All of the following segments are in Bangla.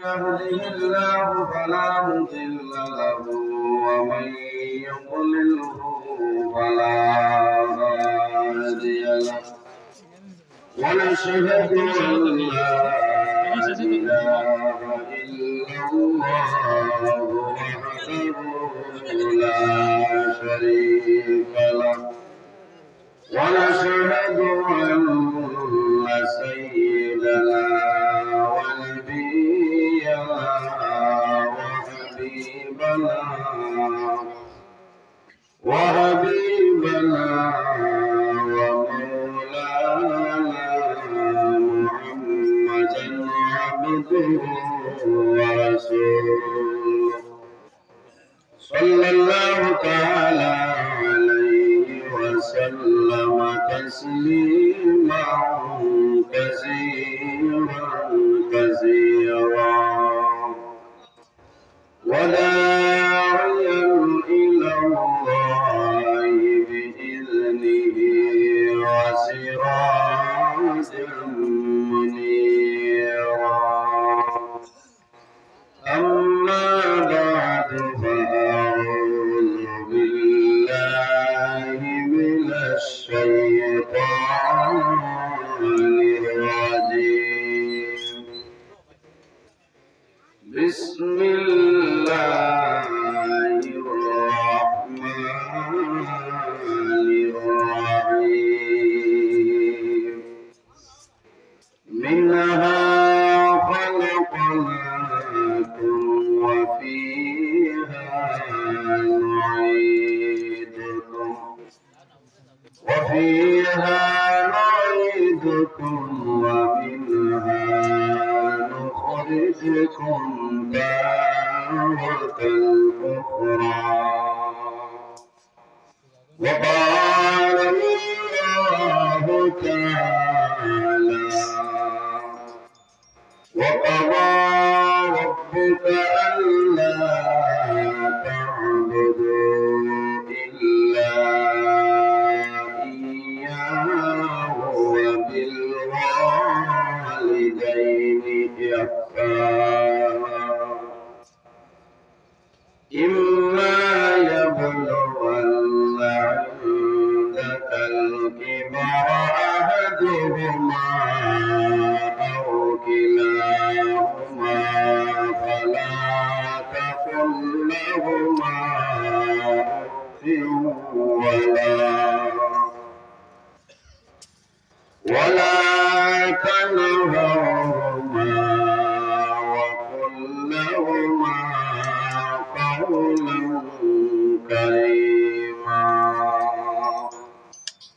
يهده الله فلا مضل له ومن يضلله فلا هادي له ونشهد أن لا إله إلا الله وحده لا شريك له ونشهد أن سيدنا ونبينا وحبيبنا ومولانا محمدا عبده ورسوله صلى الله تعالى عليه وسلم تسليما كثيرا وداعيا إلى الله بإذنه وسراجا منيرا أما بعد فأعوذ بالله من الشيطان الرجيم بسم الله الرحمن الرحيم منها خلقناكم وفيها نعيدكم ومنها نخرجكم تارة أخرى وقال الله تعالى وقضى ربك ألا تعبدوا إلا إياه وبالوالدين إحسانا إما يبلغن عندك الكبر أحدهما أو كلاهما فلا تقل لهما أف ولا تنهرهما وقل لهما قولا كريما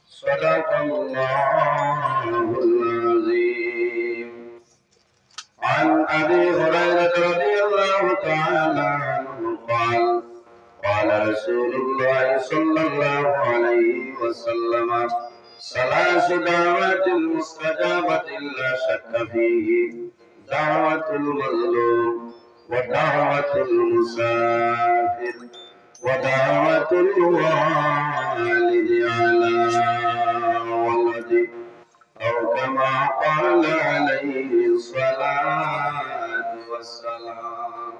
صدق الله العظيم. عن أبي هريرة رضي الله تعالى عنه قال قال رسول الله صلى الله عليه وسلم ثلاث دعوات مستجابة لا شك فيه دعوة المظلوم ودعوة المسافر ودعوة الوالد على ولده أو كما قال عليه الصلاة والسلام.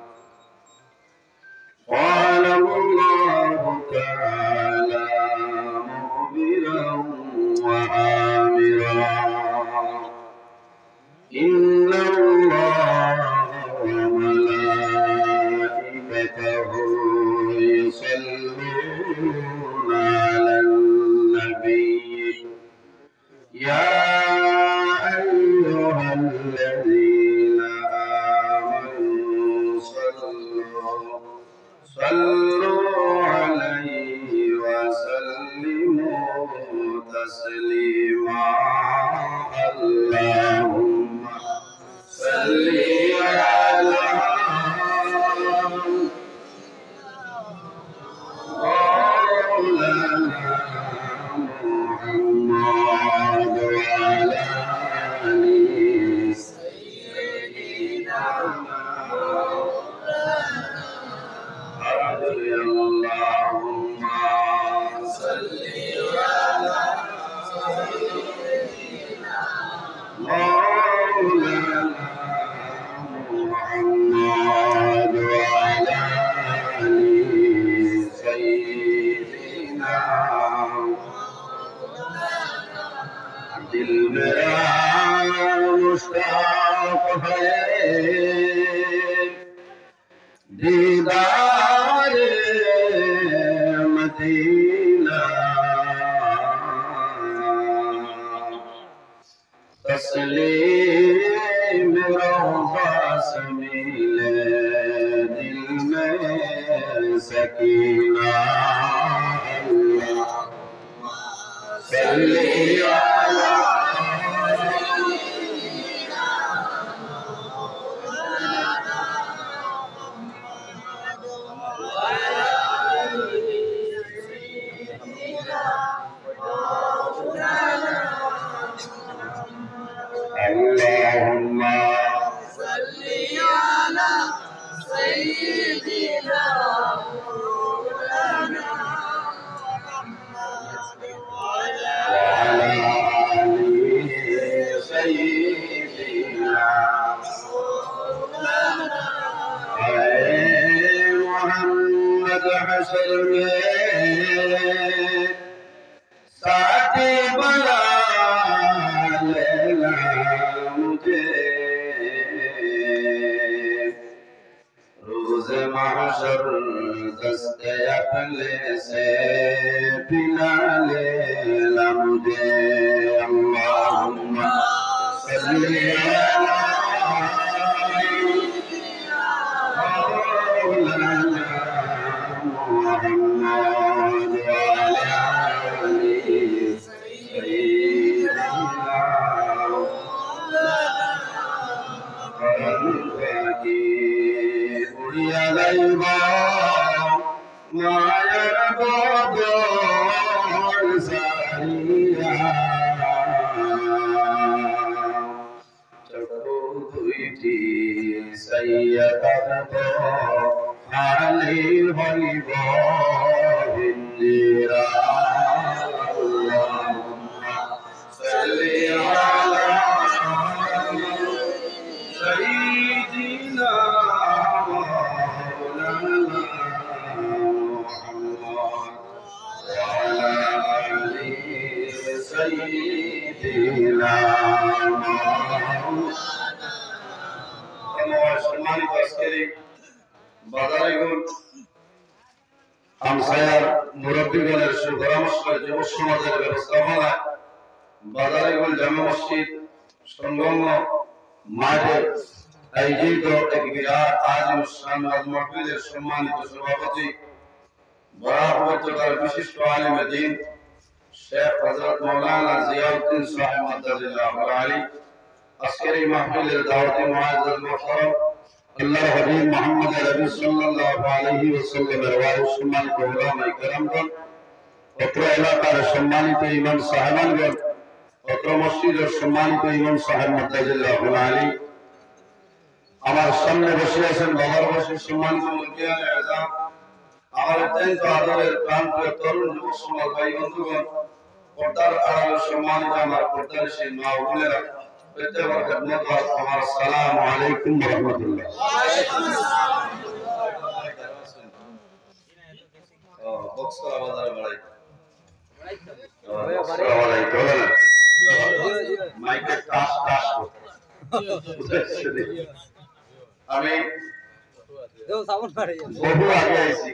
قال الله تعالى مخبرا وآمرا إن الله وملائكته يصلون على النبي يا أيها الذين آمنوا صلوا तस्लीम रोज़ा से मिले दिल में सकीना सल्ली अला اللهم صل على سيدنا مولانا محمد وعلى آل سيدنا مولانا محمد حشر में साथी बना लेना मुझे रोज़ महशर दस्ते अपने से पिला लेना मुझे अल्लाहुम्मा सल्ली अला मौलाना मुहम्मद वअला आलिहि सय्यिदना उड़िया लाइबा मायर बदर सारिया चको दुईटी सैयद खाली हइब हिंदिरा अल्लाहुम्मा सल्ली अला सय्यिदिना मौलाना मुहम्मद वअला आलि सय्यिदिना मौलाना সম্মানিত আজকের বাজারেগণ আমসায়ার মুরব্বিগণের সুপরামর্শের যুব সমাজের ব্যবস্থাপনায় বাজারেগণ জামে মসজিদ সংলগ্ন মাঠে আয়োজিত এক বিরাট আজিম শান মাহফিলের সম্মানিত সভাপতি বরাবরকার বিশিষ্ট আলেম দ্বীন শেখ হযরত মাওলানা জিয়াউদ্দিন সাহেব মাদাজিল্লাহ আলী আজকের এই মাহফিলের দাওয়াতে মুআজ্জাজ মুহতারাম আল্লাহর হাবিব মুহাম্মদ নবী সাল্লাল্লাহু আলাইহি ওয়াসাল্লামের ওয়ারিস সম্মানিত উলামায়ে কেরামগণ অত্র এলাকার সম্মানিত ইমাম সাহেবানগণ অত্র মসজিদের সম্মানিত ইমাম সাহেব মাদাজিল্লাহ আলী আমার সামনে বসে আছেন বাবারবাসীর সম্মানিত মুরব্বিয়ানে আযম আমার অত্যন্ত আদরের প্রাণপ্রিয় তরুণ যুবক সমাজ ভাই বন্ধুগণ পর্দার আড়ালে সম্মানিত আমার পর্দার সেই মা ও বোনেরা প্রত্যেকের খেদমত আমার আসসালামু আলাইকুম ওয়া রাহমাতুল্লাহ ওয়া আলাইকুম আসসালাম বক্সরা বাজার বাড়াই বক্সরা বাড়াই চলে না মাইকে টাস টাস আমি বহু আগে আইছি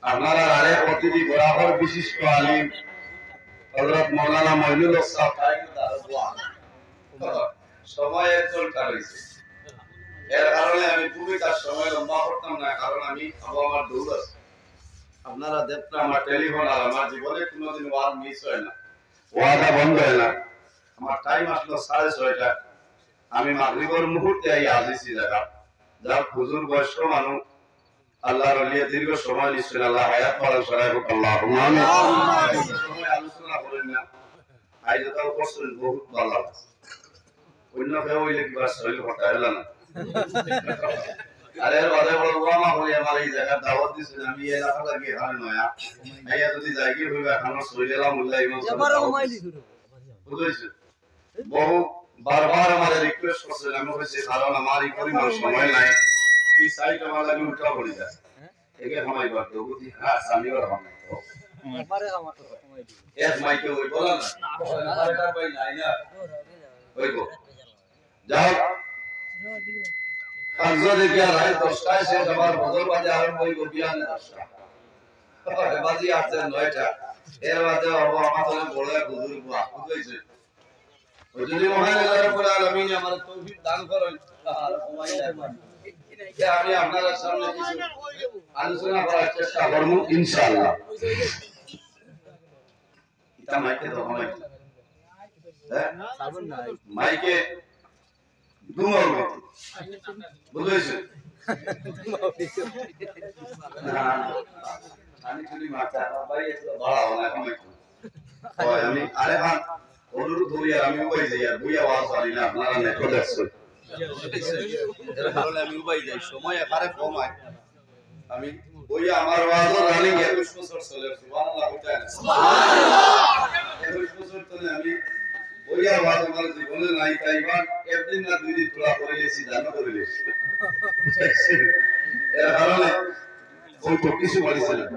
আপনারা আরে প্রতিটি বরাবর বিশিষ্ট আলিম হযরত মাওলানা মইনুল হক সাহেব সময় একজন কাটাইছে এর কারণে আমি খুবই তার সময় লম্বা করতাম না কারণ আমি আমার দৌড় আছে আপনারা দেখতে আমার টেলিফোন আর আমার জীবনে কোনোদিন ওয়াজ মিস হয় না ওয়াদা বন্ধ হয় না আমার টাইম আসলো 6:30 আমি মাগরিবের মুহূর্তে আই আসিছি জায়গা যার হুজুর বয়স্ক মানুষ আল্লাহর ওলিয়া দীর্ঘ সময় নিশ্চয় আল্লাহ হায়াত বাড়ান সরাই হোক আল্লাহুম্মা আমিন সময় আলোচনা করেন না আই যত করছেন বহুত ভালো লাগছে অন্য কেউ হইলে কি বাস হইলে কথা হইল না আরে বাদে বড় ওয়ামা হই আমার এই জায়গা দাওয়াত দিছেন আমি এই এলাকা গিয়ে হার নয়া আইয়া যদি যাইকি হইবা খানো সইলেলাম উল্লাহ ইমাম এবারে ঘুমাইলি শুরু বুঝাইছে বহু বারবার আমারে রিকোয়েস্ট করছেন আমি কইছি কারণ আমার এই পরিমাণ সময় নাই এই সাইড আমার লাগি উল্টা পড়ে যায় একে সময় করতে বুঝি হ্যাঁ সামিওর হবে আমারে আমার সময় দি এক মাইকে ওই বলা না এটা ভাই নাই না ওইগো যাও কাজে দেখিয়া রাত 10টায় সে আবার বদর বাজে আরম্ভ হইব বিয়ানে 10টা বাজি আছে 9টা এর বাদে আমার বড় হুজুর বুয়া বুঝাইছে ওই যদি মহান আল্লাহ রাব্বুল আলামিন আমার তৌফিক দান করেন আর কমাই দেন যে আমি আপনাদের সামনে কিছু আলোচনা করার চেষ্টা করব ইনশাআল্লাহ। এটা মাইকে দাও মাইকে, হ্যাঁ মাইকে দুমার মত বুঝাইছে না আমি তুমি মাথা ভাই এত বড় না কমে ওই আমি আরে ভাই অনুরোধ করি আর আমি উপায় যাই আর বুইয়া আওয়াজ আনি না আপনারা নেটও দেখছেন এর কারণে আমি উপায় যাই সময় এবারে কম হয় আমি বুইয়া আমার আওয়াজ রানিং 21 বছর চলে সুবহানাল্লাহ সুবহানাল্লাহ 21 বছর ধরে আমি বুইয়া আওয়াজ আমার জীবনে নাই তাইবার একদিন না দুই দিন তোলা করে গেছি দান করে গেছি এর কারণে ওই তো কিছু বলেছিলাম